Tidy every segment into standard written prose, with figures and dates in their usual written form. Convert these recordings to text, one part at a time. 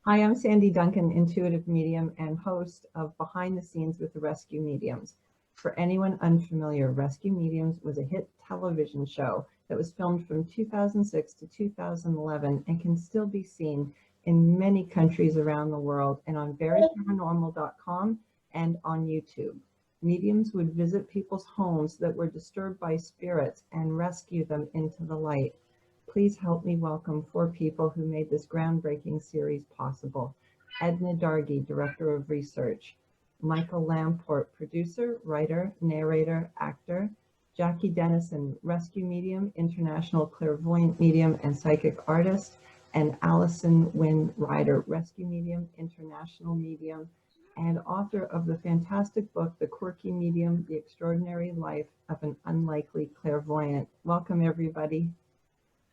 Hi, I'm Sandy Duncan, intuitive medium and host of Behind the Scenes with the Rescue Mediums. For anyone unfamiliar, Rescue Mediums was a hit television show that was filmed from 2006 to 2011 and can still be seen in many countries around the world and on veryparanormal.com and on YouTube. Mediums would visit people's homes that were disturbed by spirits and rescue them into the light. Please help me welcome 4 people who made this groundbreaking series possible. Edna Dargie, Director of Research. Michael Lamport, Producer, Writer, Narrator, Actor. Jackie Dennison, Rescue Medium, International Clairvoyant Medium and Psychic Artist. And Alison Wynne-Ryder, Rescue Medium, International Medium, and author of the fantastic book, The Quirky Medium, The Extraordinary Life of an Unlikely Clairvoyant. Welcome, everybody.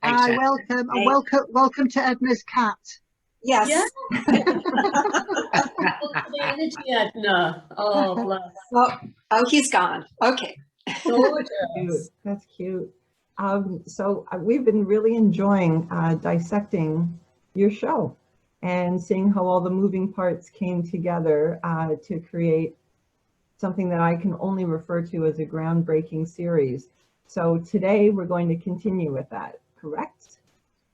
Hi, welcome, and welcome to Edna's cat. Yes. Yeah. The energy, Edna. Oh, bless. Oh, he's gone. Okay. Gorgeous. That's cute. So we've been really enjoying dissecting your show and seeing how all the moving parts came together to create something that I can only refer to as a groundbreaking series. So today we're going to continue with that. Correct?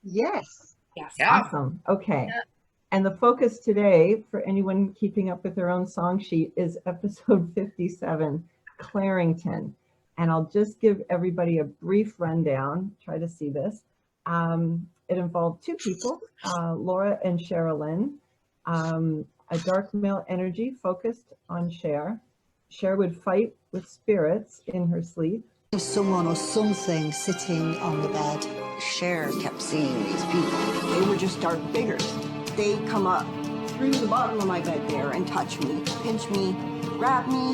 Yes. Yes. Awesome. Okay. Yeah. And the focus today, for anyone keeping up with their own song sheet, is episode 57, Clarington. And I'll just give everybody a brief rundown. Try to see this. It involved 2 people, Laura and Sheralyn. A dark male energy focused on Cher. Cher would fight with spirits in her sleep. Someone or something sitting on the bed. Cher kept seeing these people. They were just dark figures. They'd come up through the bottom of my bed there and touch me, pinch me, grab me.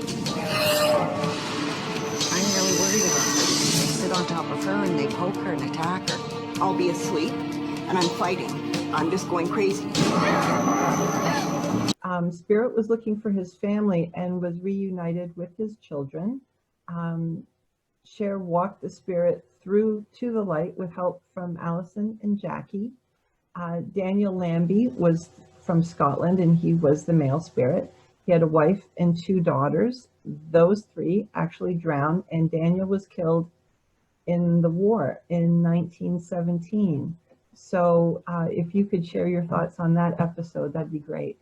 I'm really worried about her. They sit on top of her and they poke her and attack her. I'll be asleep and I'm fighting. I'm just going crazy. Spirit was looking for his family and was reunited with his children. Cher walked the spirit through to the light with help from Alison and Jackie. Daniel Lambie was from Scotland and he was the male spirit. He had a wife and 2 daughters. Those 3 actually drowned and Daniel was killed in the war in 1917. So if you could share your thoughts on that episode, that'd be great.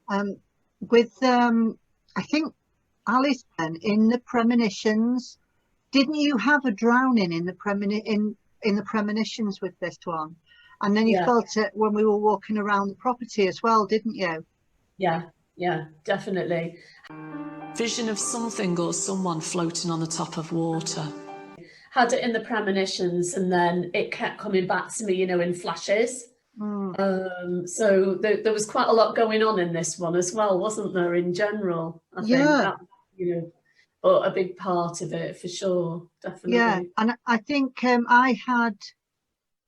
I think Alison, in the premonitions, didn't you have a drowning in the premonitions with this one? And then you felt it when we were walking around the property as well, didn't you? Yeah, definitely. Vision of something or someone floating on the top of water. Had it in the premonitions and then it kept coming back to me, you know, in flashes. So there was quite a lot going on in this one as well, wasn't there, in general? I think that, you know, but a big part of it for sure, definitely. Yeah, and I think I had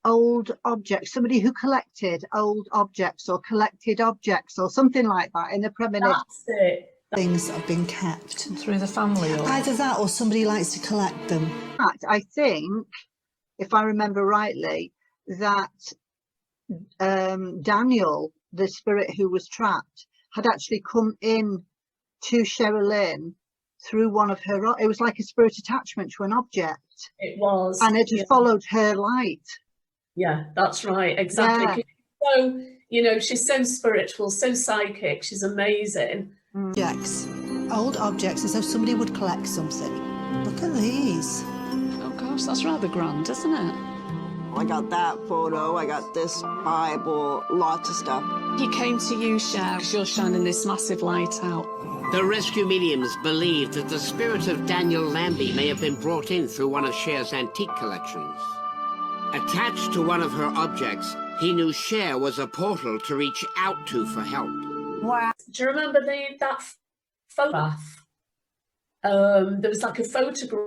old objects, somebody who collected old objects or collected objects or something like that in the premonition. That's it. Things that have been kept Through the family. Or... Either that or somebody likes to collect them. In fact, I think, if I remember rightly, that Daniel, the spirit who was trapped, had actually come in to Sheralyn through one of her, it was like a spirit attachment to an object. It was. And it just followed her light. Yeah, that's right, exactly. Yeah. So, you know, she's so spiritual, so psychic, she's amazing. Objects, old objects, as though somebody would collect something. Look at these. Oh gosh, that's rather grand, isn't it? I got that photo, I got this Bible, lots of stuff. He came to you, Cher, because you're shining this massive light out. The rescue mediums believe that the spirit of Daniel Lambie may have been brought in through one of Cher's antique collections. Attached to one of her objects, he knew Cher was a portal to reach out to for help. Wow. Do you remember that photograph? There was like a photograph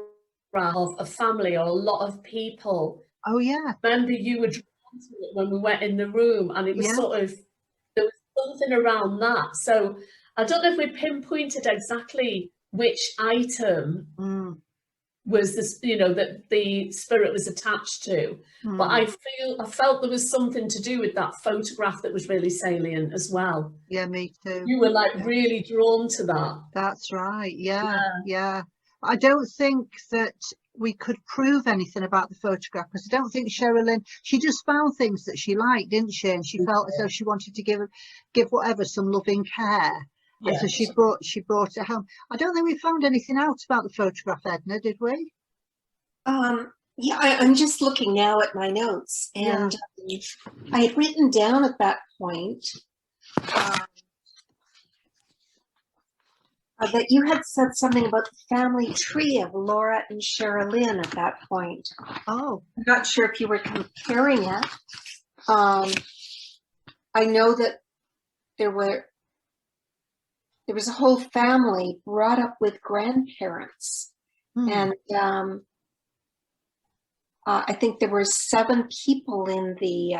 of a family or a lot of people. Oh, yeah. Remember you were drawn to it when we went in the room, and it was sort of, there was something around that. So I don't know if we pinpointed exactly which item was this, you know, that the spirit was attached to. But I felt there was something to do with that photograph that was really salient as well. Yeah, me too. You were like really drawn to that. That's right. Yeah. I don't think that we could prove anything about the photograph, because I don't think Sheralyn, she just found things that she liked, didn't she? And she felt as though she wanted to give whatever some loving care. And so she brought it home. I don't think we found anything out about the photograph, Edna, did we? Yeah, I'm just looking now at my notes, and I had written down at that point that you had said something about the family tree of Laura and Sheralyn at that point. Oh, I'm not sure if you were comparing it. I know that there was a whole family brought up with grandparents, and I think there were 7 people in the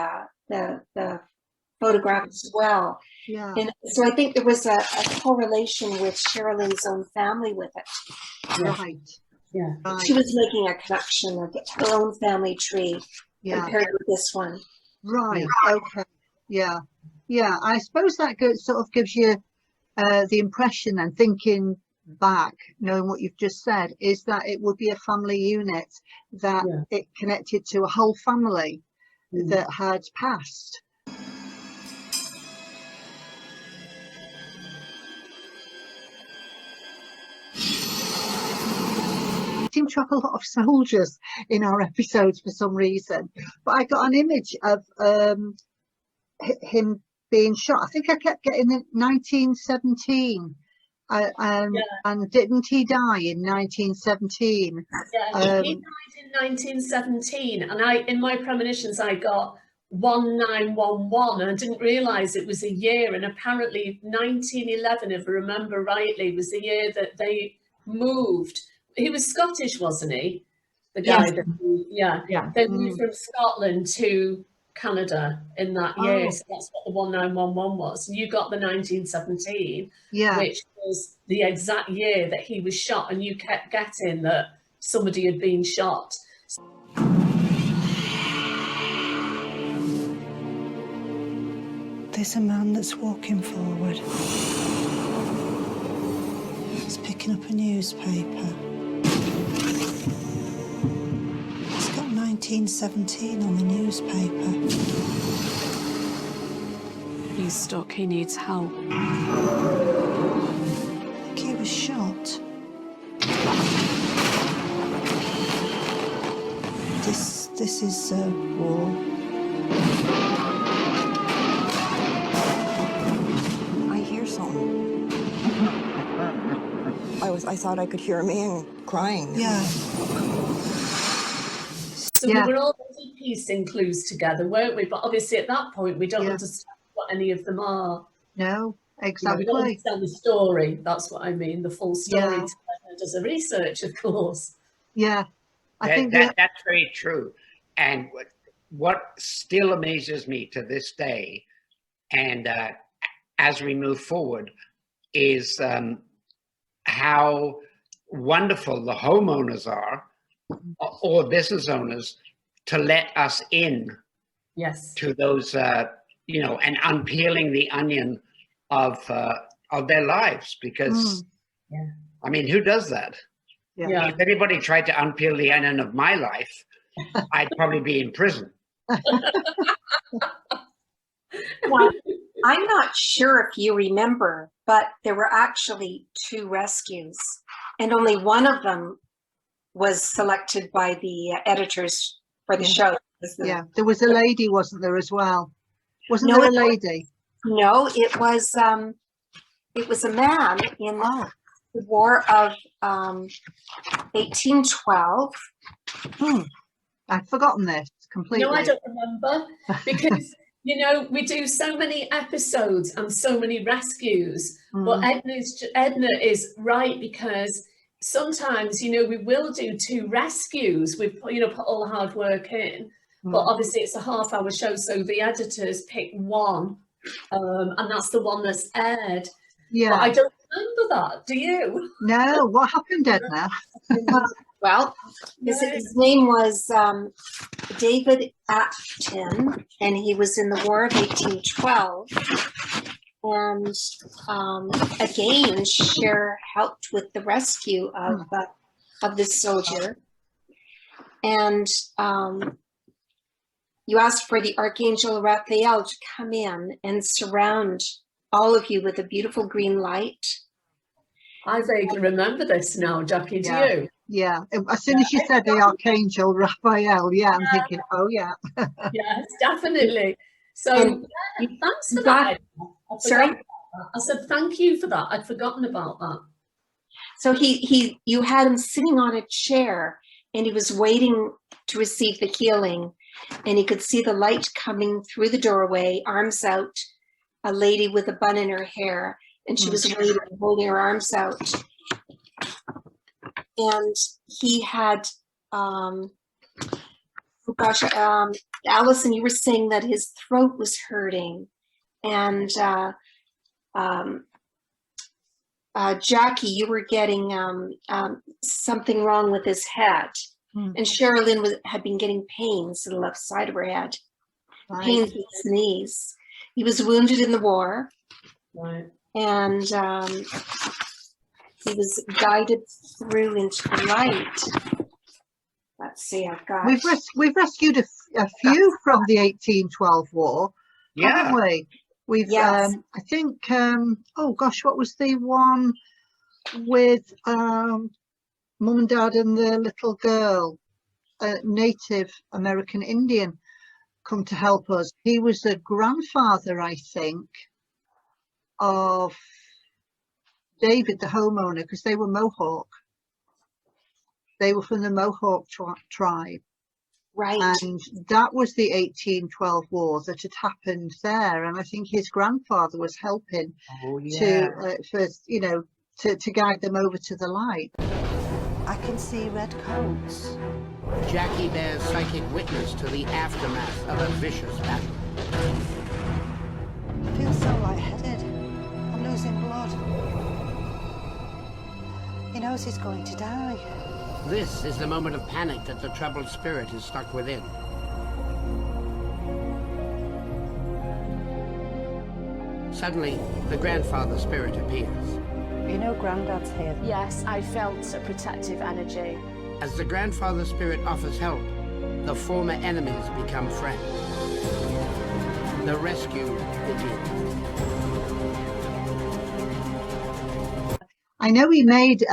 photograph as well. yeah. And so I think there was a correlation with Sheralyn's own family with it. Right. Yeah. Right. She was making a connection of her own family tree compared with this one. Right. Okay. Yeah. Yeah. I suppose that sort of gives you the impression, and thinking back, knowing what you've just said, is that it would be a family unit, that it connected to a whole family that had passed. Seem to have a lot of soldiers in our episodes for some reason, but I got an image of him being shot. I think I kept getting it 1917. And didn't he die in 1917? Yeah, he died in 1917, and in my premonitions I got 1911, and I didn't realise it was a year. And apparently 1911, if I remember rightly, was the year that they moved. He was Scottish, wasn't he? The guy that moved, they moved from Scotland to Canada in that year. So that's what the 1911 was. And you got the 1917, which was the exact year that he was shot, and you kept getting that somebody had been shot. There's a man that's walking forward. He's picking up a newspaper. It's got 1917 on the newspaper. He's stuck, he needs help. I think he was shot. This is war. I hear something. I thought I could hear a man crying. Yeah. So we were all piecing clues together, weren't we? But obviously at that point we don't understand what any of them are. No, exactly. We don't understand the story. That's what I mean. The full story does the research, of course. Yeah, I think that's very true. And what still amazes me to this day, and as we move forward, is how wonderful the homeowners are, or business owners, to let us in to those, and unpeeling the onion of their lives, because I mean, who does that? If anybody tried to unpeel the onion of my life, I'd probably be in prison. Well, I'm not sure if you remember, but there were actually 2 rescues, and only one of them was selected by the editors for the show. There was a lady, wasn't there, as well? Wasn't there a lady? No, it was a man in the War of 1812. I'd forgotten this completely. No, I don't remember, because we do so many episodes and so many rescues. But Edna is right, because sometimes we will do 2 rescues. We've put all the hard work in, but obviously it's a half-hour show, so the editors pick one, and that's the one that's aired. But I don't remember that. Do you? No. What happened, Edna? Well, his name was David Acton, and he was in the War of 1812. And again, Cher helped with the rescue of this soldier. And you asked for the Archangel Raphael to come in and surround all of you with a beautiful green light. I vaguely remember this now, Jackie, do you? Yeah, as soon as you said the Archangel Raphael, I'm thinking, oh yeah. Yes, definitely. So thanks for that. Sorry? I said thank you for that. I'd forgotten about that. So you had him sitting on a chair, and he was waiting to receive the healing, and he could see the light coming through the doorway, arms out, a lady with a bun in her hair, and she was waiting, holding her arms out. And he had, Alison, you were saying that his throat was hurting, and Jackie, you were getting something wrong with his head, and Sheralyn had been getting pains in the left side of her head, pains in his knees. He was wounded in the war, and he was guided through into the light. Let's see, I've got. We've rescued a few from the 1812 war, haven't we? We've, I think, oh gosh, what was the one with Mum and Dad and the little girl, Native American Indian, come to help us. He was the grandfather, I think, of David, the homeowner, because they were Mohawk. They were from the Mohawk tribe. Right. And that was the 1812 war that had happened there. And I think his grandfather was helping to guide them over to the light. I can see red coats. Jackie bears psychic witness to the aftermath of a vicious battle. I feel so lightheaded. I'm losing blood. He knows he's going to die. This is the moment of panic that the troubled spirit is stuck within. Suddenly, the grandfather spirit appears. You know Grandad's here. Yes, I felt a protective energy. As the grandfather spirit offers help, the former enemies become friends. The rescue begins. I know he made,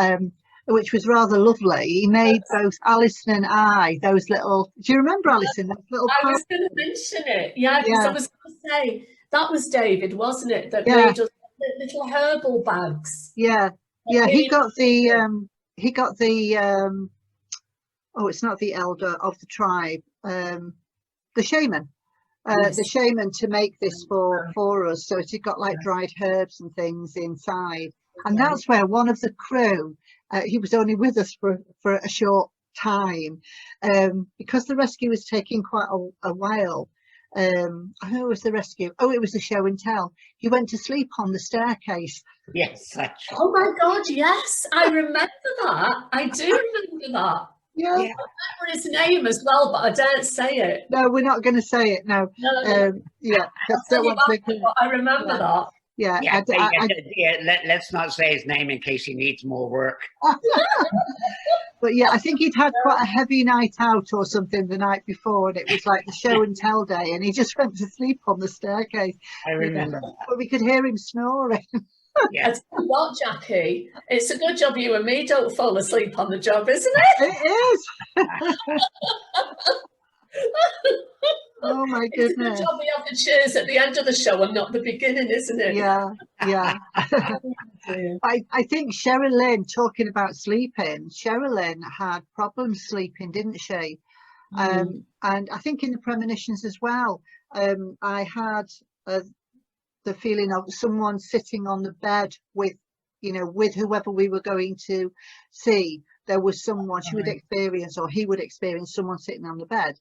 which was rather lovely, he made both Alison and I, those little, do you remember Alison? Those little I was going to mention it, because I was going to say, that was David, wasn't it, that made us little herbal bags. Yeah, he got the, oh, it's not the elder of the tribe, the shaman. The shaman to make this for us, so it had got like dried herbs and things inside. And that's where one of the crew, he was only with us for a short time, because the rescue was taking quite a while. I don't know, it was the rescue. Oh, it was the show and tell. He went to sleep on the staircase. Yes. Oh my God, yes, I remember that. I do remember that. Yeah. I remember his name as well, but I don't say it. No, we're not going to say it. No. I remember that. Yeah. Let's not say his name in case he needs more work. But yeah, I think he'd had quite a heavy night out or something the night before, and it was like the show and tell day, and he just went to sleep on the staircase. I remember. But we could hear him snoring. I tell you what, Jackie, it's a good job you and me don't fall asleep on the job, isn't it? It is. Oh my goodness. It's a good job we have the cheers at the end of the show and not the beginning, isn't it? Yeah. I think Sheralyn, talking about sleeping, Sheralyn had problems sleeping, didn't she? And I think in the premonitions as well, I had the feeling of someone sitting on the bed with whoever we were going to see. There was someone she would experience, or he would experience someone sitting on the bed.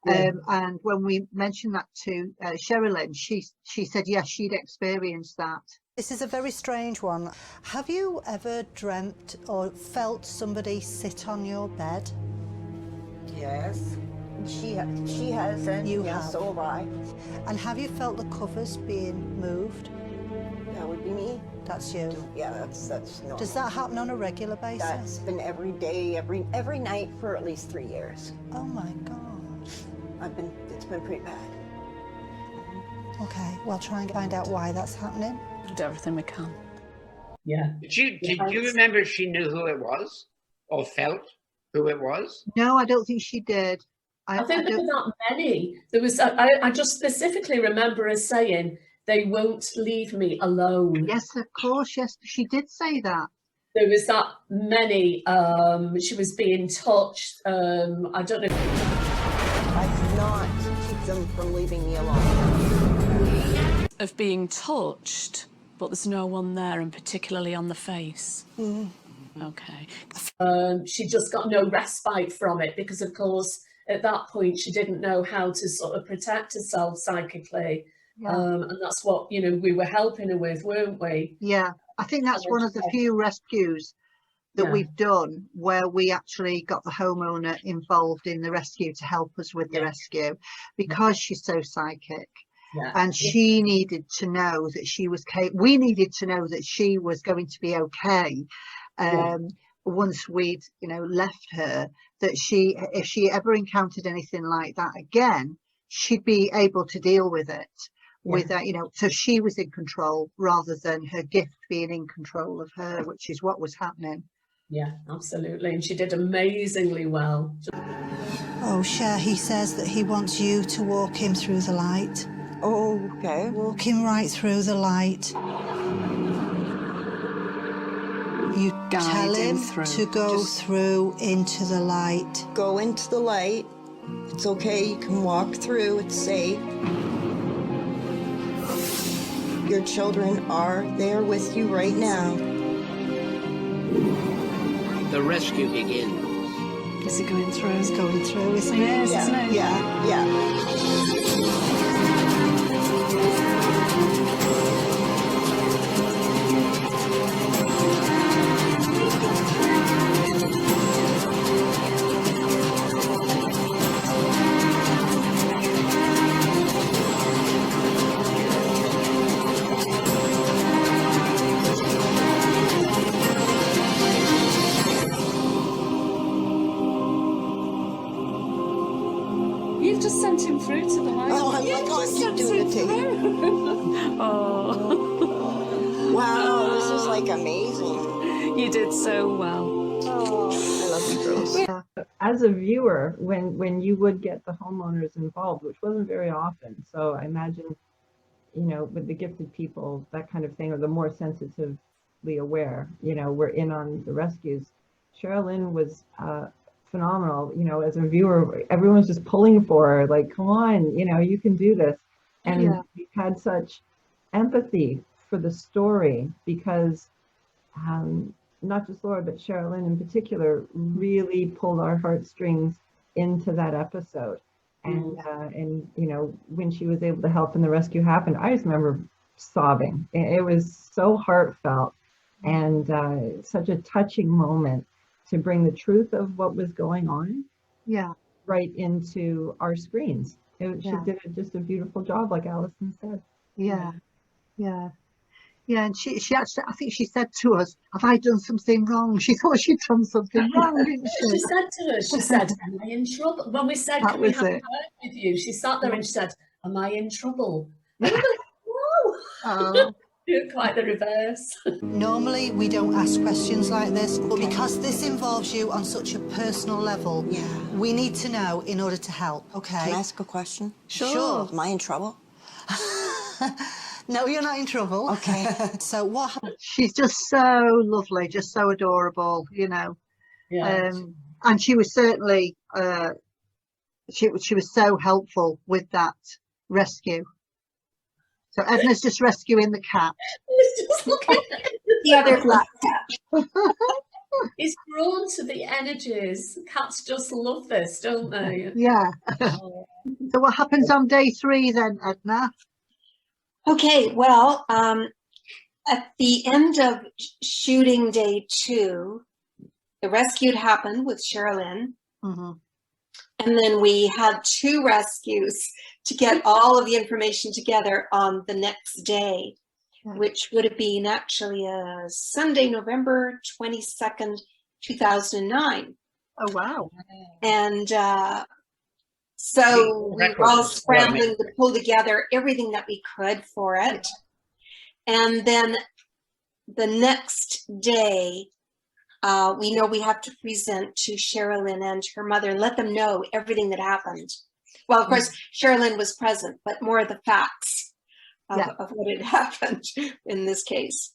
And when we mentioned that to Sheralyn, she said yes, she'd experienced that. This is a very strange one. Have you ever dreamt or felt somebody sit on your bed? Yes. She hasn't. You yes, have. so have I. And have you felt the covers being moved? That would be me. That's you. Yeah, that's normal. Does that happen on a regular basis? That's been every day, every night for at least 3 years. Oh my God. It's been pretty bad. Okay, well, try and find out why that's happening. Do everything we can. Yeah. Did you remember if she knew who it was or felt who it was? No, I don't think she did. I think there were that many. There was. I just specifically remember her saying, "They won't leave me alone." Yes, of course. Yes, she did say that. There was that many. She was being touched. I don't know. I could not keep them from leaving me alone. Of being touched, but there's no one there, and particularly on the face. Okay. She just got no respite from it because, of course, at that point she didn't know how to sort of protect herself psychically. And that's what, you know, we were helping her with, weren't we? Yeah, I think that's one of the few rescues that we've done where we actually got the homeowner involved in the rescue to help us with the rescue, because she's so psychic. And she needed to know that she was we needed to know that she was going to be okay. Once we'd, you know, left her, that if she ever encountered anything like that again, she'd be able to deal with it without, you know, so she was in control rather than her gift being in control of her, which is what was happening. Yeah, absolutely. And she did amazingly well. Oh, Cher, he says that he wants you to walk him through the light. Oh, okay. Walk him right through the light. You tell him to go through into the light. Go into the light. It's okay, you can walk through, it's safe. Your children are there with you right now. The rescue begins. Is he going through? He's going through, isn't he? Yeah. You've just sent him through to the light. Oh, I'm like, oh, keep doing it to you. Oh. Wow, this is like amazing. You did so well. Oh, I love you girls. As a viewer, when you would get the homeowners involved, which wasn't very often, so I imagine, you know, with the gifted people, that kind of thing, or the more sensitively aware, you know, we're in on the rescues. Sheralyn was phenomenal. You know, as a viewer, everyone's just pulling for her, like, come on, you know, you can do this. And we had such empathy for the story because not just Laura, but Sheralyn in particular really pulled our heartstrings into that episode. And you know, when she was able to help and the rescue happened, I just remember sobbing. It was so heartfelt and such a touching moment to bring the truth of what was going on right into our screens. She did just a beautiful job, like Alison said. Yeah. And she actually, I think she said to us, have I done something wrong? She thought she'd done something wrong, didn't she? She said to us, she said, am I in trouble? When we said, can we have a word with you? She sat there and she said, am I in trouble? And we were like, no. Quite the reverse. Normally we don't ask questions like this, but because this involves you on such a personal level, we need to know in order to help, okay? Can I ask a question? Sure. Am I in trouble? No, you're not in trouble. Okay. So what happened? She's just so lovely, just so adorable, you know. And she was certainly, she was so helpful with that rescue. So Edna's just rescuing the cat. The other black cat. He's drawn to the energies. Cats just love this, don't they? Yeah. Oh. So what happens on day 3 then, Edna? Okay, well, at the end of shooting day 2, the rescue happened with Sheralyn. Mm-hmm. And then we had 2 rescues to get all of the information together on the next day, which would have been actually a Sunday, November 22nd, 2009. Oh, wow. And so we were all scrambling to pull together everything that we could for it. And then the next day, we know we have to present to Sheralyn and her mother and let them know everything that happened. Well, of course, Sheralyn was present, but more of the facts of what had happened in this case.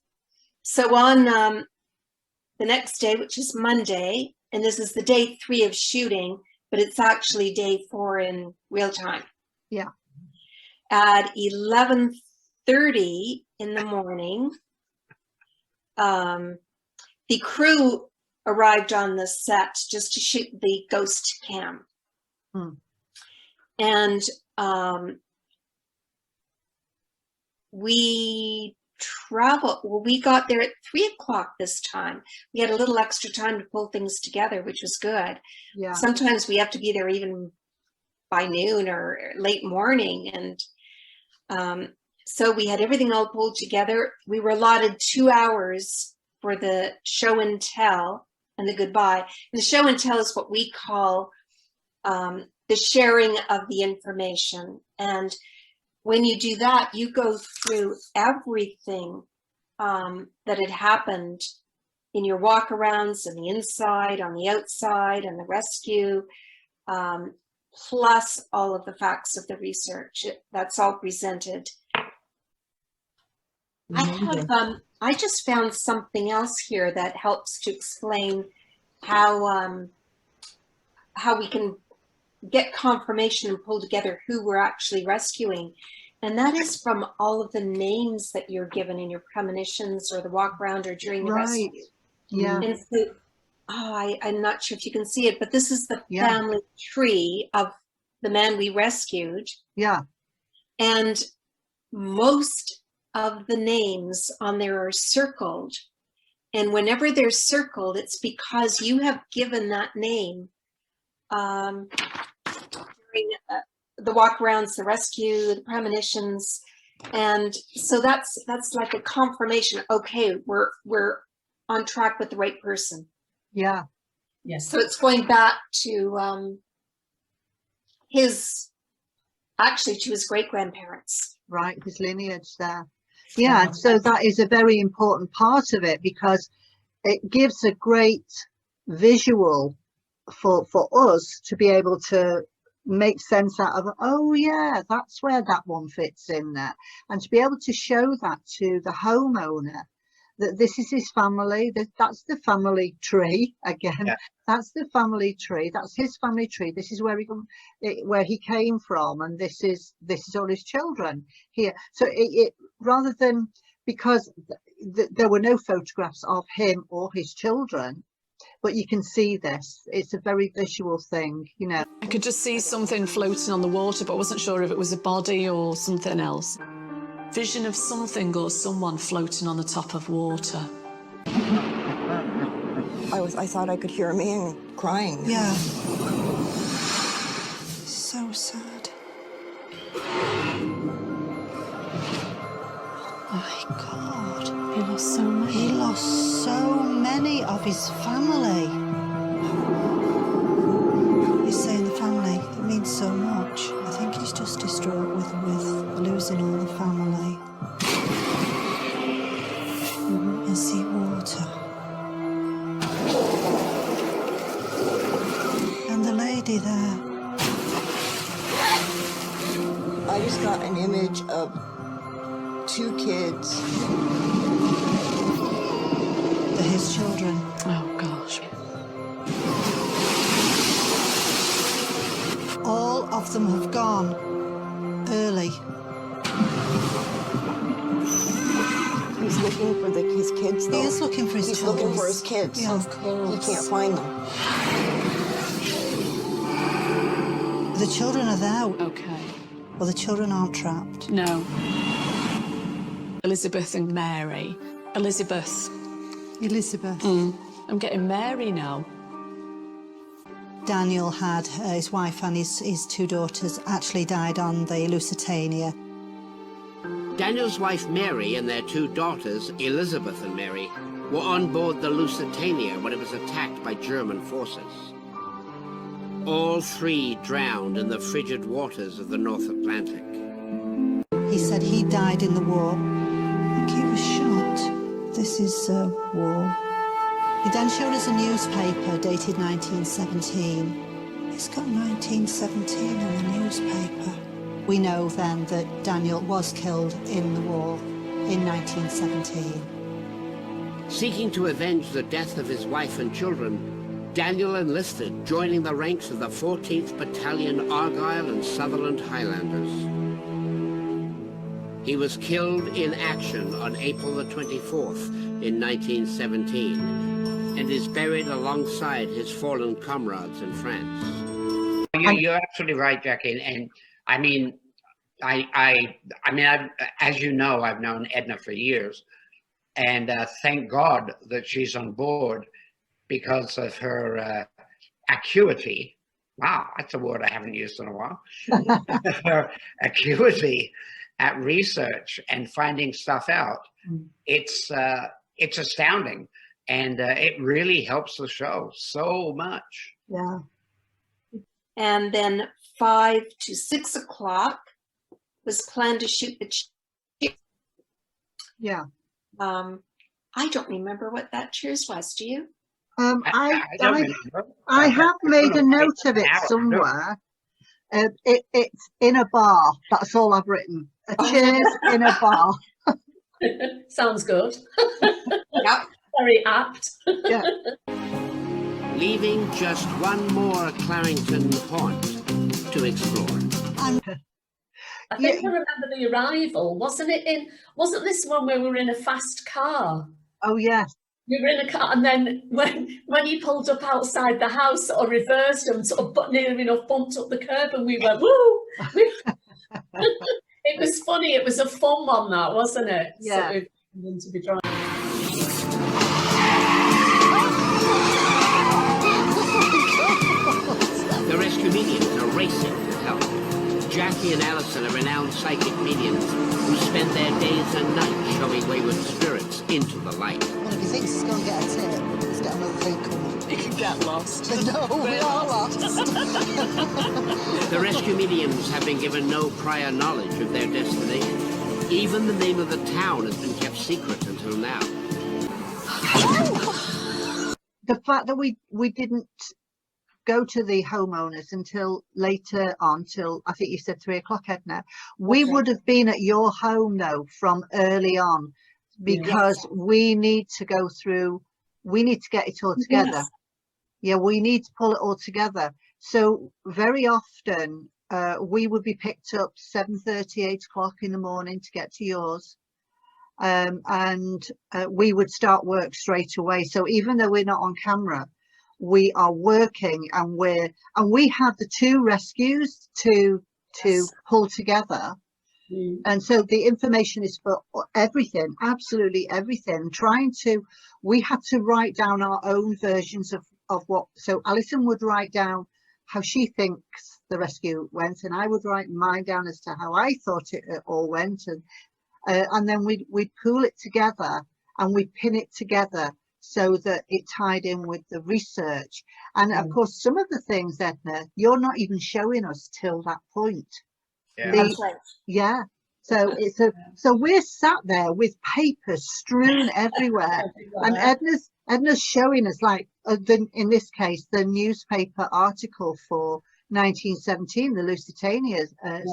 So on the next day, which is Monday, and this is the day 3 of shooting, but it's actually day 4 in real time. Yeah. At 11:30 in the morning, the crew arrived on the set just to shoot the ghost cam. And we got there at 3 o'clock this time. We had a little extra time to pull things together, which was good. Yeah. Sometimes we have to be there even by noon or late morning. And so we had everything all pulled together. We were allotted 2 hours for the show and tell and the goodbye. And the show and tell is what we call the sharing of the information. And when you do that, you go through everything that had happened in your walk-arounds, on the inside, on the outside, and the rescue, plus all of the facts of the research. That's all presented. I just found something else here that helps to explain how we can get confirmation and pull together who we're actually rescuing. And that is from all of the names that you're given in your premonitions or the walk around or during the rescue. Yeah. And so, I'm not sure if you can see it, but this is the family tree of the man we rescued. Yeah. And most of the names on there are circled. And whenever they're circled, it's because you have given that name during the walk-arounds, the rescue, the premonitions. And so that's like a confirmation. Okay, we're on track with the right person. Yeah. Yes. So it's going back to his great-grandparents. Right, his lineage there. Yeah, and so that is a very important part of it because it gives a great visual for us to be able to make sense out of, oh yeah, that's where that one fits in there, and to be able to show that to the homeowner that this is his family, that's the family tree again. Yeah. That's the family tree, that's his family tree, this is where he came from, and this is all his children here. So it rather than, because there were no photographs of him or his children, but you can see this, it's a very visual thing, you know. I could just see something floating on the water, but I wasn't sure if it was a body or something else. Vision of something or someone floating on the top of water. I thought I could hear a man crying. Yeah. So sad. Oh my God. He lost so many. He lost so many of his family. He's saying the family, it means so much. I think he's just distraught with losing all the family. And sea water. And the lady there. I just got an image of 2 kids. They're his children. Oh, gosh. All of them have gone early. He was with looking for his kids, though. He is looking for his He's toys. looking for his kids. Yeah, of course. He can't find them. The children are there. Okay. Well, the children aren't trapped. No. Elizabeth and Mary. Elizabeth. Elizabeth. I'm getting Mary now. Daniel had his wife and his two daughters actually died on the Lusitania. Daniel's wife Mary and their two daughters, Elizabeth and Mary, were on board the Lusitania when it was attacked by German forces. All three drowned in the frigid waters of the North Atlantic. He said he died in the war. I think he was shot. This is war. He then showed us a newspaper dated 1917. It's got 1917 on the newspaper. We know then that Daniel was killed in the war in 1917. Seeking to avenge the death of his wife and children, Daniel enlisted, joining the ranks of the 14th Battalion Argyll and Sutherland Highlanders. He was killed in action on April the 24th in 1917 and is buried alongside his fallen comrades in France. You're absolutely right, Jackie. And I mean, as you know, I've known Edna for years, and thank God that she's on board because of her acuity. Wow, that's a word I haven't used in a while. Her acuity at research and finding stuff out. It's astounding, and it really helps the show so much. Yeah. And then 5 to 6 o'clock was planned to shoot the Yeah. I don't remember what that cheers was. Do you? I don't remember. have made a note of it somewhere. It's in a bar. That's all I've written. A cheers in a bar. Sounds good. Yep. Very apt. Yeah. Leaving just one more Clarington haunt to explore. I think I remember the arrival. Wasn't this one where we were in a fast car? Oh, yes. We were in a car, and then when you pulled up outside the house, sort of reversed and sort of nearly enough bumped up the curb, and we went, woo! It was funny. It was a fun one, that, wasn't it? Yeah. Sort of to be driving. The rescue mediums are racing to help. Jackie and Alison are renowned psychic mediums who spend their days and nights showing wayward spirits into the light. Well, if he thinks he's going to get a tip, he's got another thing coming. You can get lost. No, we are lost. The rescue mediums have been given no prior knowledge of their destination. Even the name of the town has been kept secret until now. The fact that we didn't go to the homeowners until later on, till I think you said 3 o'clock, Edna. We would have been at your home though from early on, because we need to go through, we need to get it all together. Yes. Yeah, we need to pull it all together. So very often we would be picked up 7:30, 8 o'clock in the morning to get to yours. And we would start work straight away. So even though we're not on camera, we are working, and we have the 2 rescues to pull together. And so the information is for everything, absolutely everything. We had to write down our own versions of what, so Alison would write down how she thinks the rescue went, and I would write mine down as to how I thought it all went, and then we'd pool it together and we'd pin it together so that it tied in with the research. And of course, some of the things, Edna, you're not even showing us till that point. Yeah. That's right. Yeah. So so we're sat there with papers strewn everywhere, and Edna's showing us, like in this case, the newspaper article for 1917, the Lusitania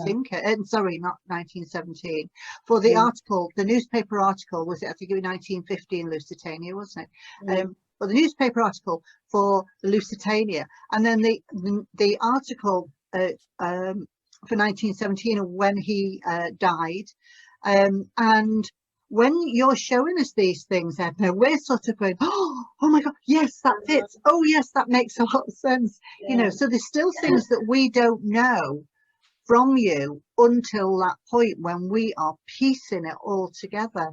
sinker. Sorry, not 1917. For the article, the newspaper article was, I think it was 1915 Lusitania, wasn't it? But the newspaper article for the Lusitania, and then the article for 1917 when he died, and when you're showing us these things, Edna, we're sort of going, oh my God, yes, that fits. Oh yes, that makes a lot of sense. Yeah. You know, so there's still things that we don't know from you until that point when we are piecing it all together.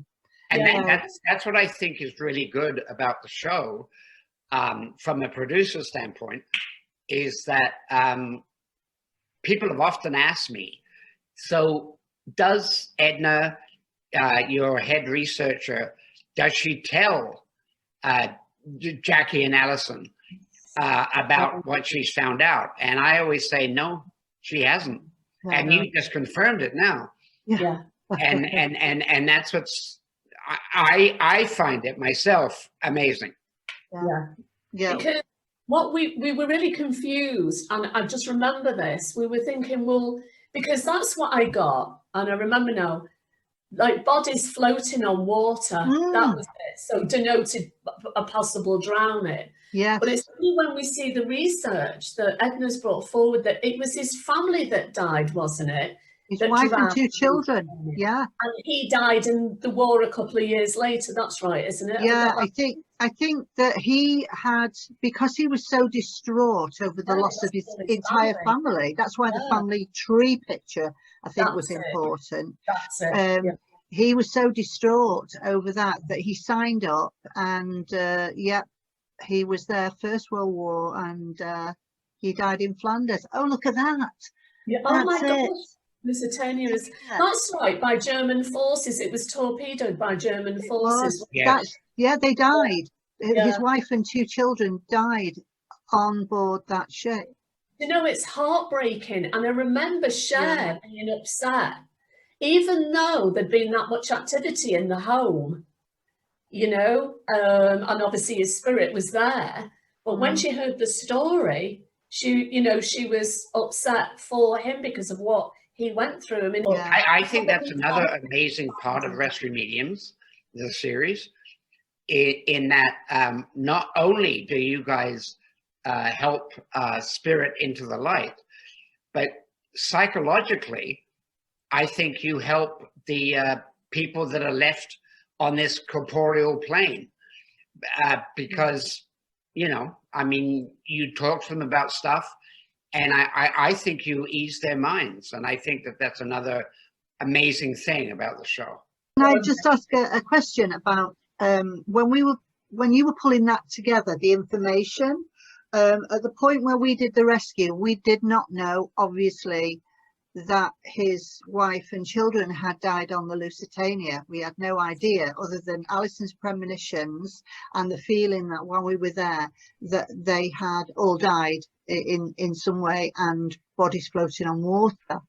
And that's what I think is really good about the show, from a producer standpoint, is that people have often asked me, so does Edna, your head researcher, does she tell Jackie and Alison about what she's found out? And I always say, no, she hasn't. And you just confirmed it now. Yeah. And that's what's, I find it myself amazing. Yeah. Because what we were really confused, and I just remember this, we were thinking, well, because that's what I got, and I remember now, like bodies floating on water, that was it, so denoted a possible drowning. Yeah. But it's only when we see the research that Edna's brought forward that it was his family that died, wasn't it? His wife and 2 children. Yeah. And he died in the war a couple of years later. That's right, isn't it? Yeah, I think that he had, because he was so distraught over the loss of his entire family. That's why the family tree picture, I think, was important. That's it. He was so distraught over that he signed up, and he was there First World War, and he died in Flanders. Oh, look at that. Yeah. Oh my gosh. Lusitania is, that's right, by German forces. It was torpedoed by German forces. Yeah, they died. His wife and 2 children died on board that ship. You know, it's heartbreaking. And I remember Cher being upset, even though there'd been that much activity in the home, you know, and obviously his spirit was there. But when she heard the story, she was upset for him because of what he went through. I think that's another amazing part of Rescue Mediums, the series, in that not only do you guys help spirit into the light, but psychologically, I think you help the people that are left on this corporeal plane, because, you know, I mean, you talk to them about stuff, and I think you ease their minds. And I think that that's another amazing thing about the show. Can I just ask a question about when you were pulling that together, the information, at the point where we did the rescue, we did not know, obviously, that his wife and children had died on the Lusitania. We had no idea, other than Alison's premonitions and the feeling that while we were there, that they had all died in some way, and bodies floating on water.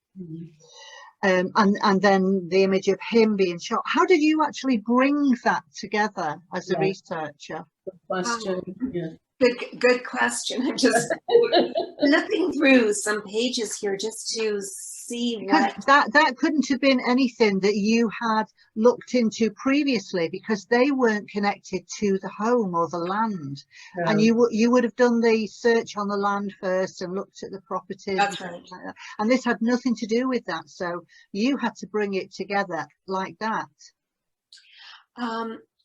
And then the image of him being shot. How did you actually bring that together as a researcher? Good question. Good question. I'm just flipping through some pages here just to see what that couldn't have been anything that you had looked into previously, because they weren't connected to the home or the land. And you would have done the search on the land first and looked at the properties. That's right. Like that. And this had nothing to do with that, so you had to bring it together like that.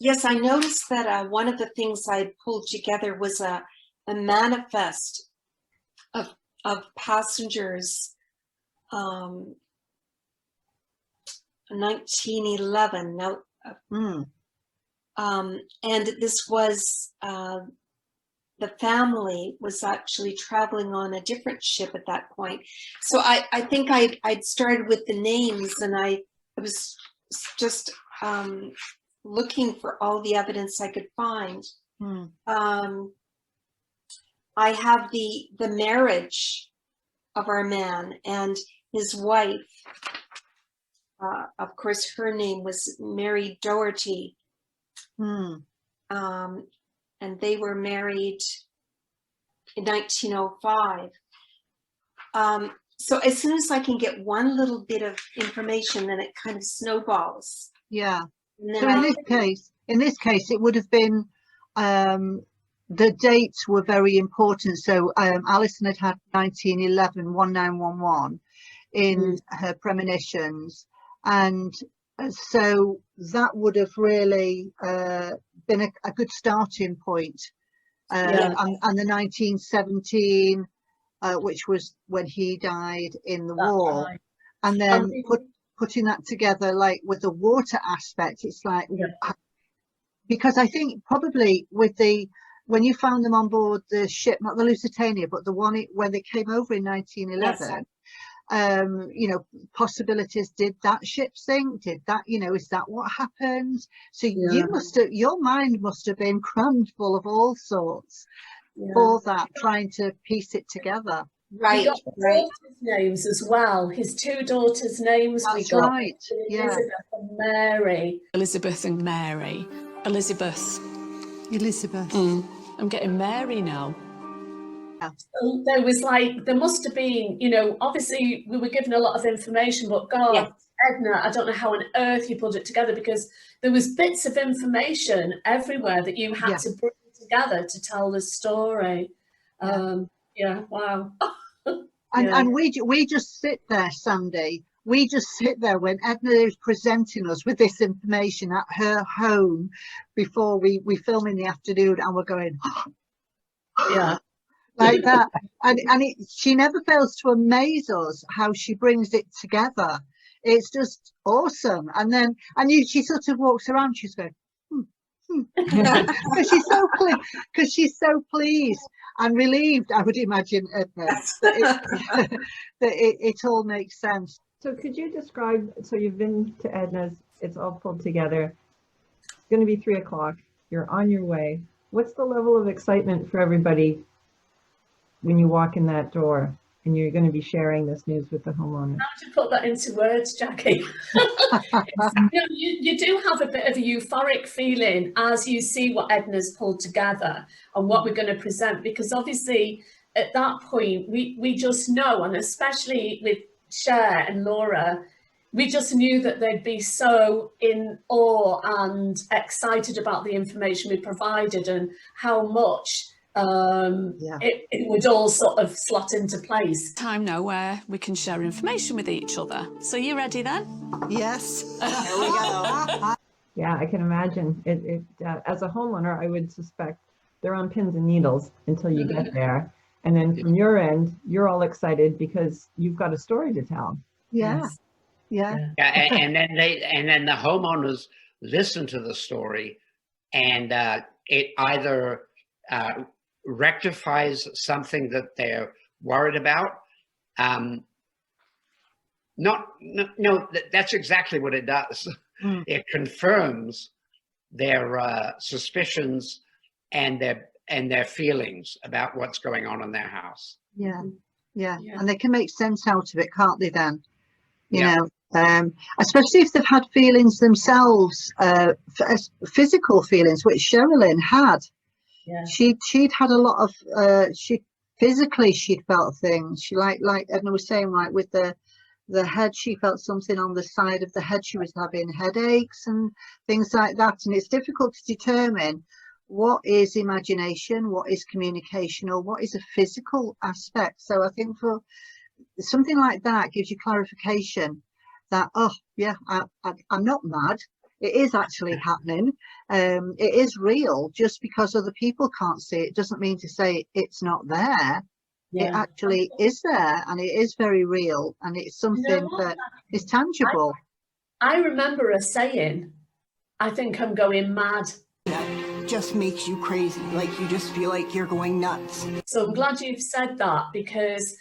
Yes, I noticed that one of the things I pulled together was a manifest of passengers, 1911. Now, and this was the family was actually traveling on a different ship at that point. So I think I'd started with the names, and I was just looking for all the evidence I could find. I have the marriage of our man and his wife. Of course, her name was Mary Doherty. And they were married in 1905. So as soon as I can get one little bit of information, then it kind of snowballs. Yeah. So in this case, it would have been, the dates were very important. So Alison had 1911, 1911 in her premonitions, and So that would have really been a good starting point. And the 1917, which was when he died in the war, right. and then putting that together, like with the water aspect, it's like, because I think probably with when you found them on board the ship, not the Lusitania, but the one when they came over in 1911, you know, possibilities, did that ship sink? Did that, you know, is that what happened? So you must have, your mind must have been crammed full of all sorts for that, trying to piece it together. Right, We got daughters' names as well. His two daughters' names. That's we got right. Elizabeth and Mary. Elizabeth and Mary. Elizabeth. Elizabeth. I'm getting Mary now. So there was like, there must have been, you know, obviously we were given a lot of information, but God, Edna, I don't know how on earth you put it together, because there was bits of information everywhere that you had to bring together to tell the story. Wow. And we just sit there, Sandy. We just sit there when Edna is presenting us with this information at her home before we film in the afternoon, and we're going, like that. And she never fails to amaze us how she brings it together. It's just awesome. And then she sort of walks around, she's going, because she's so pleased and relieved, I would imagine, Edna, that it all makes sense. So could you describe, so you've been to Edna's, it's all pulled together. It's going to be 3 o'clock. You're on your way. What's the level of excitement for everybody when you walk in that door and you're going to be sharing this news with the homeowner? How do you put that into words, Jackie? You do have a bit of a euphoric feeling as you see what Edna's pulled together and what we're going to present, because obviously at that point we just know, and especially with Cher and Laura, we just knew that they'd be so in awe and excited about the information we provided and how much it would all sort of slot into place. Time now where we can share information with each other. So you ready then? Yes. There we go. Yeah, I can imagine. As a homeowner, I would suspect they're on pins and needles until you get there. And then from your end, you're all excited because you've got a story to tell. Yeah. And then the homeowners listen to the story, and it either rectifies something that they're worried about. That's exactly what it does. It confirms their suspicions and their feelings about what's going on in their house. Yeah. And they can make sense out of it, can't they then? You know, especially if they've had feelings themselves, physical feelings, which Sheralyn had. Yeah. She'd had a lot of, she'd felt things. She like Edna was saying, like with the head, she felt something on the side of the head. She was having headaches and things like that. And it's difficult to determine what is imagination, what is communication, or what is a physical aspect. So I think for something like that gives you clarification that, I'm not mad. It is actually happening. It is real. Just because other people can't see it doesn't mean to say it's not there. It actually is there, and it is very real, and it's something that is tangible. I remember her saying, I think I'm going mad. That just makes you crazy. Like you just feel like you're going nuts. So I'm glad you've said that, because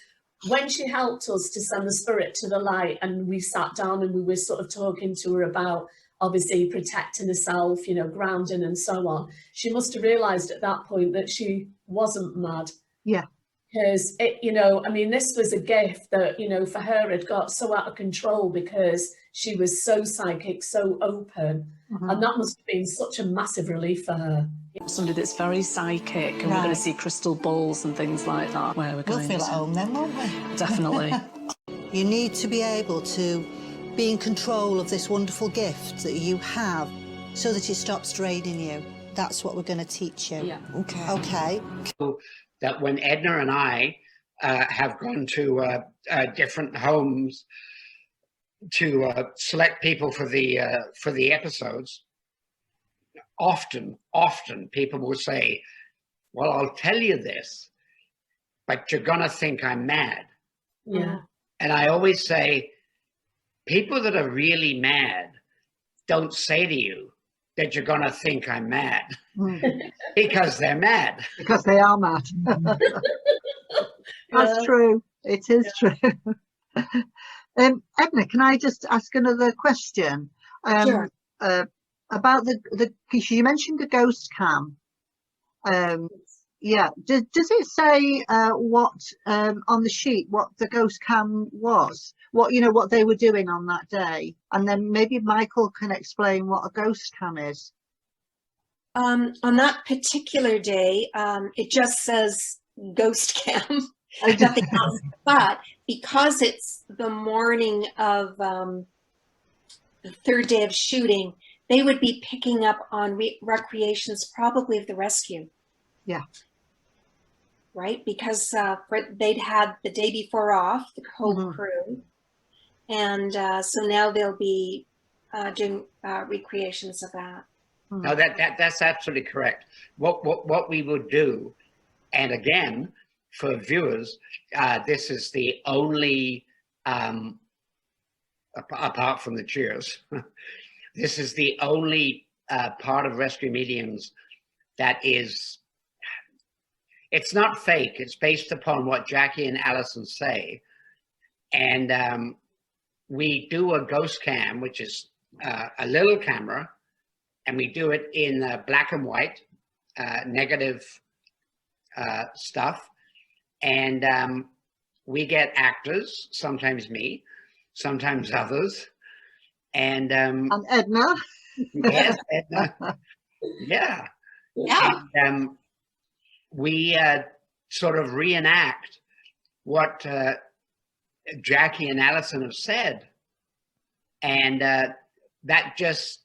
when she helped us to send the spirit to the light and we sat down and we were sort of talking to her about obviously protecting herself, you know, grounding and so on, she must have realised at that point that she wasn't mad. Yeah. Because, I mean, this was a gift that, for her had got so out of control because she was so psychic, so open. And that must have been such a massive relief for her. Somebody that's very psychic, and we're going to see crystal balls and things like that. Where we're going We'll feel at home then, won't we? Definitely. You need to be able to be in control of this wonderful gift that you have so that it stops draining you. That's what we're going to teach you. Yeah. Okay. That when Edna and I have gone to different homes, select people for the episodes, often people will say, well, I'll tell you this, but you're gonna think I'm mad. Yeah. And I always say, people that are really mad don't say to you that you're gonna think I'm mad, because they're mad. Because they are mad. That's true. It is true. Edna, can I just ask another question? Sure. About because you mentioned the ghost cam. Yeah, does it say what on the sheet what the ghost cam was? What what they were doing on that day? And then maybe Michael can explain what a ghost cam is. On that particular day, it just says ghost cam, nothing else. But because it's the morning of the third day of shooting, they would be picking up on recreations probably of the rescue. Yeah. Right, because they'd had the day before off, the whole crew, and so now they'll be doing recreations of that. No, that's absolutely correct. What we would do, and again, for viewers, this is the only, apart from the cheers, this is the only part of Rescue Mediums that is, it's not fake. It's based upon what Jackie and Alison say. And we do a ghost cam, which is a little camera, and we do it in black and white, negative stuff. And we get actors, sometimes me, sometimes others. And Edna. Yes, Edna. Yeah. Yeah. And, we sort of reenact what Jackie and Alison have said. And that just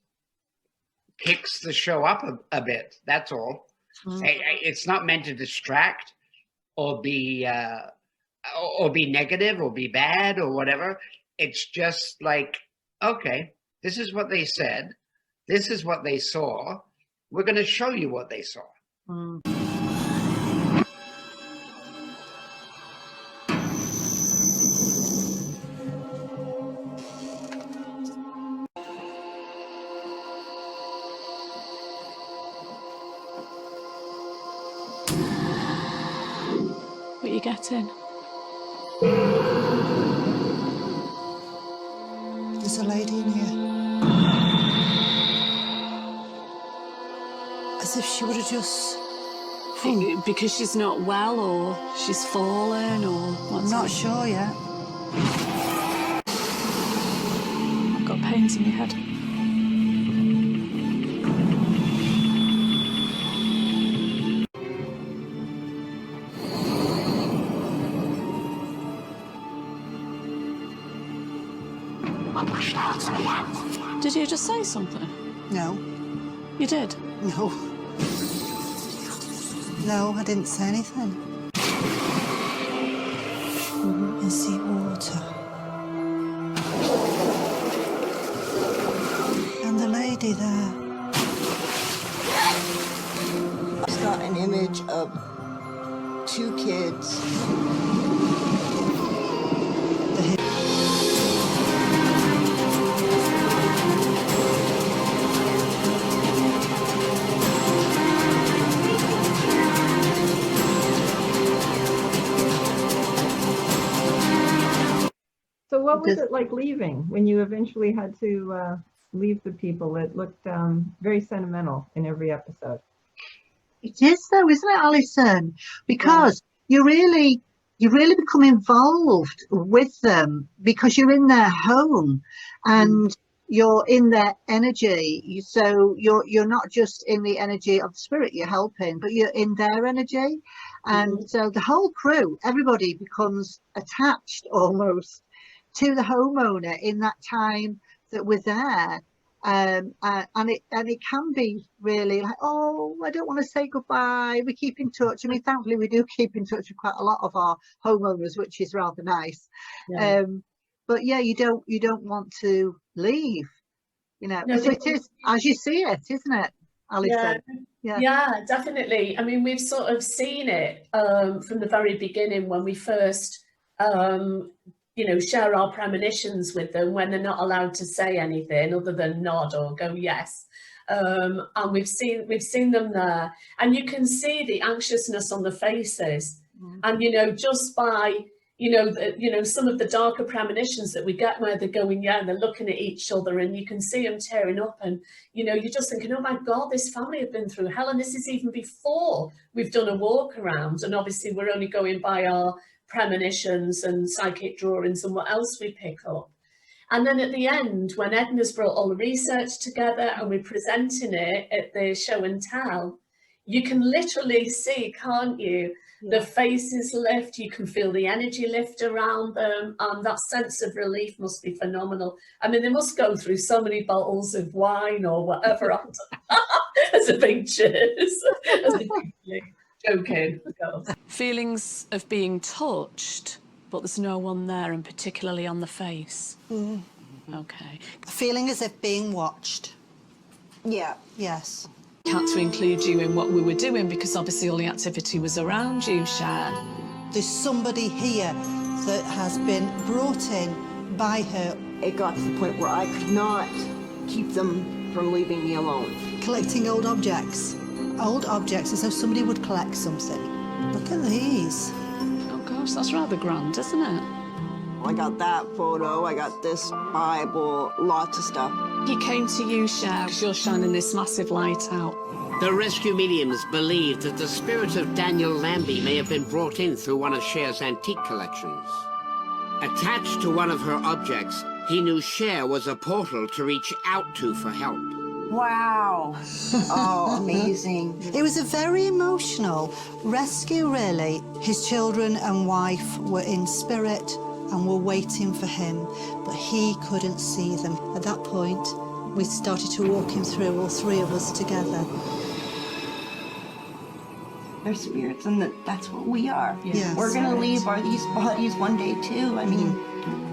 kicks the show up a bit. That's all. It's not meant to distract or be negative or be bad or whatever. It's just like, okay, this is what they said. This is what they saw. We're going to show you what they saw. What are you getting? There's a lady in here. As if she would have just... Because she's not well, or she's fallen, or I'm not sure yet. I've got pains in my head. Did you just say something? No. You did? No. No, I didn't say anything. I see water. And the lady there. It's got an image of two kids. So what was it like leaving when you eventually had to leave the people? It looked very sentimental in every episode. It is though, isn't it, Alison? Because you really become involved with them because you're in their home and you're in their energy. So you're not just in the energy of the spirit you're helping, but you're in their energy. And so the whole crew, everybody becomes attached almost to the homeowner in that time that we're there. And it can be really like, oh, I don't want to say goodbye. We keep in touch. I mean, thankfully we do keep in touch with quite a lot of our homeowners, which is rather nice. but yeah, you don't want to leave, you know. No, So it is as you see it, isn't it, Alison? Yeah, definitely. I mean, we've sort of seen it from the very beginning when we first, share our premonitions with them when they're not allowed to say anything other than nod or go yes. And we've seen them there, and you can see the anxiousness on the faces, and just by some of the darker premonitions that we get where they're going, and they're looking at each other, and you can see them tearing up, and you're just thinking, oh my God, this family have been through hell, and this is even before we've done a walk around, and obviously we're only going by our premonitions and psychic drawings and what else we pick up. And then at the end, when Edna's brought all the research together and we're presenting it at the show and tell, you can literally see, can't you, the faces lift, you can feel the energy lift around them, and that sense of relief must be phenomenal. I mean, they must go through so many bottles of wine or whatever as a big cheers, as a big joking. Feelings of being touched, but there's no one there, and particularly on the face. Okay. Feeling as if being watched. Yeah. Yes. Had to include you in what we were doing because obviously all the activity was around you, Cher. There's somebody here that has been brought in by her. It got to the point where I could not keep them from leaving me alone. Collecting old objects. Old objects as though somebody would collect something. Look at these. Oh gosh, that's rather grand, isn't it? I got that photo, I got this Bible, lots of stuff. He came to you, Cher, because you're shining this massive light out. The rescue mediums believed that the spirit of Daniel Lambie may have been brought in through one of Cher's antique collections. Attached to one of her objects, he knew Cher was a portal to reach out to for help. Wow. Oh, amazing. It was a very emotional rescue, really. His children and wife were in spirit and were waiting for him, but he couldn't see them. At that point, we started to walk him through, all three of us together. They're spirits, and that's what we are. Yes. We're going to leave these bodies one day, too. I mean,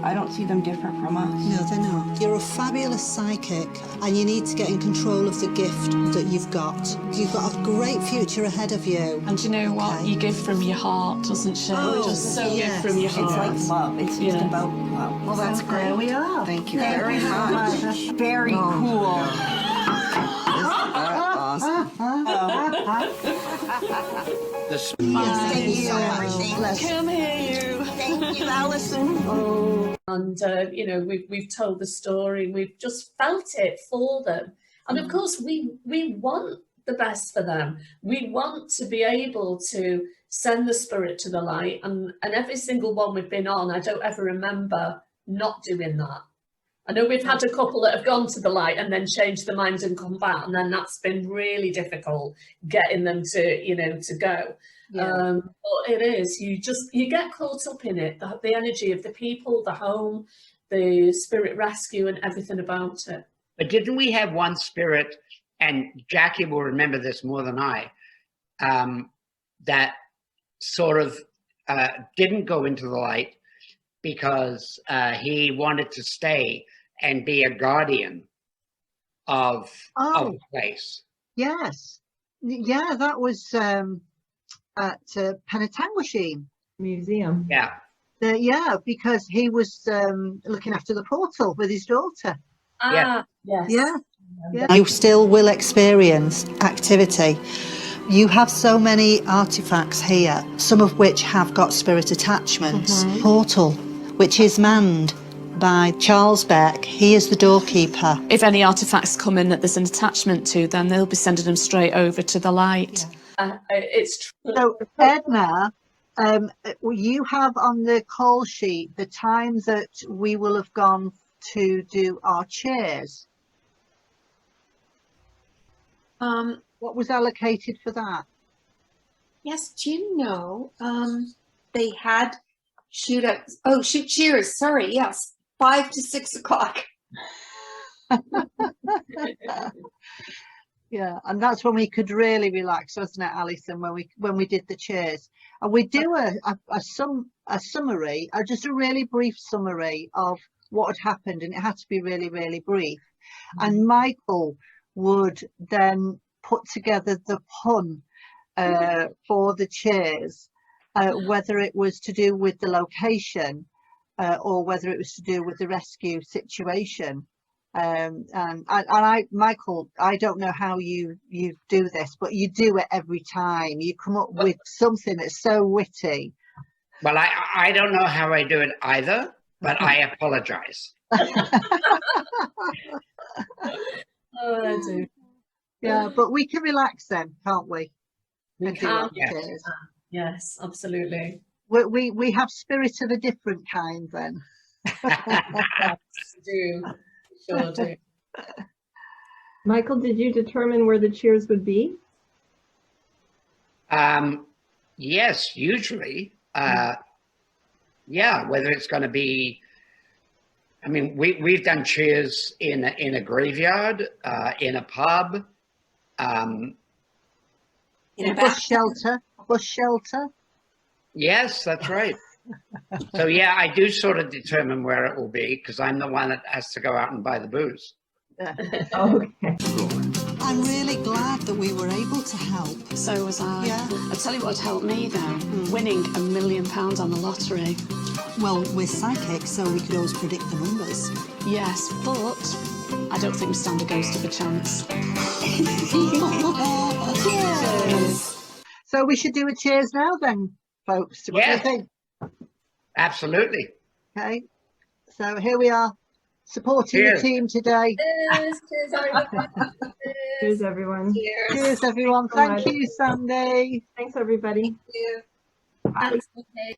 I don't see them different from us. No, they're not. You're a fabulous psychic, and you need to get in control of the gift that you've got. You've got a great future ahead of you. And you know what? You give from your heart, doesn't she? Just so yes. give from your heart. It's like love. It's just about love. Well, that's great. There we are. Thank you very much. Very cool. Thank you so much. Come here. Thank you, Alison. And we've told the story, we've just felt it for them, and of course we want the best for them. We want to be able to send the spirit to the light, and every single one we've been on, I don't ever remember not doing that. I know we've had a couple that have gone to the light and then changed their minds and come back, and then that's been really difficult getting them to go. Yeah. But it is, you get caught up in it, the energy of the people, the home, the spirit rescue, and everything about it. But didn't we have one spirit, and Jackie will remember this more than I, that sort of didn't go into the light because he wanted to stay and be a guardian of the place. Yes. Yeah, that was at Penetanguishene Museum. Yeah. Yeah, because he was looking after the portal with his daughter. Yes. Yeah. You still will experience activity. You have so many artifacts here, some of which have got spirit attachments. Portal, which is manned by Charles Beck. He is the doorkeeper. If any artifacts come in that there's an attachment to, then they'll be sending them straight over to the light. It's true. So, Edna, you have on the call sheet the time that we will have gone to do our chairs. What was allocated for that? Yes, do you know, they had shoot cheers, sorry, yes, 5 to 6 o'clock. Yeah, and that's when we could really relax, wasn't it, Alison? When we did the cheers, and we do a summary, just a really brief summary of what had happened, and it had to be really, really brief. And Michael would then put together the pun for the cheers, whether it was to do with the location or whether it was to do with the rescue situation. And Michael, I don't know how you do this, but you do it every time. You come up with something that's so witty. Well, I don't know how I do it either, but I apologize. Oh, I do. Yeah, but we can relax then, can't we? We can. Yes. Yes, absolutely. We have spirit of a different kind then. Do. Sure do. Michael, did you determine where the cheers would be? Yes, usually. Yeah, whether it's going to be, I mean, we've done cheers in a graveyard, in a pub, In a bus shelter. Yes, that's right. So yeah, I do sort of determine where it will be because I'm the one that has to go out and buy the booze. Okay. I'm really glad that we were able to help. So was I. Yeah. I'll tell you what helped me though, winning £1 million on the lottery. Well, we're psychic, so we could always predict the numbers. Yes, but I don't think we stand a ghost of a chance. Cheers. So we should do a cheers now then, folks. What do you think? Absolutely. Okay. So here we are, supporting the team today. Cheers, cheers, everyone. Cheers, everyone. Cheers, everyone. Thank you, Sandy. Thanks, everybody. Thank you. Bye. Thanks, okay.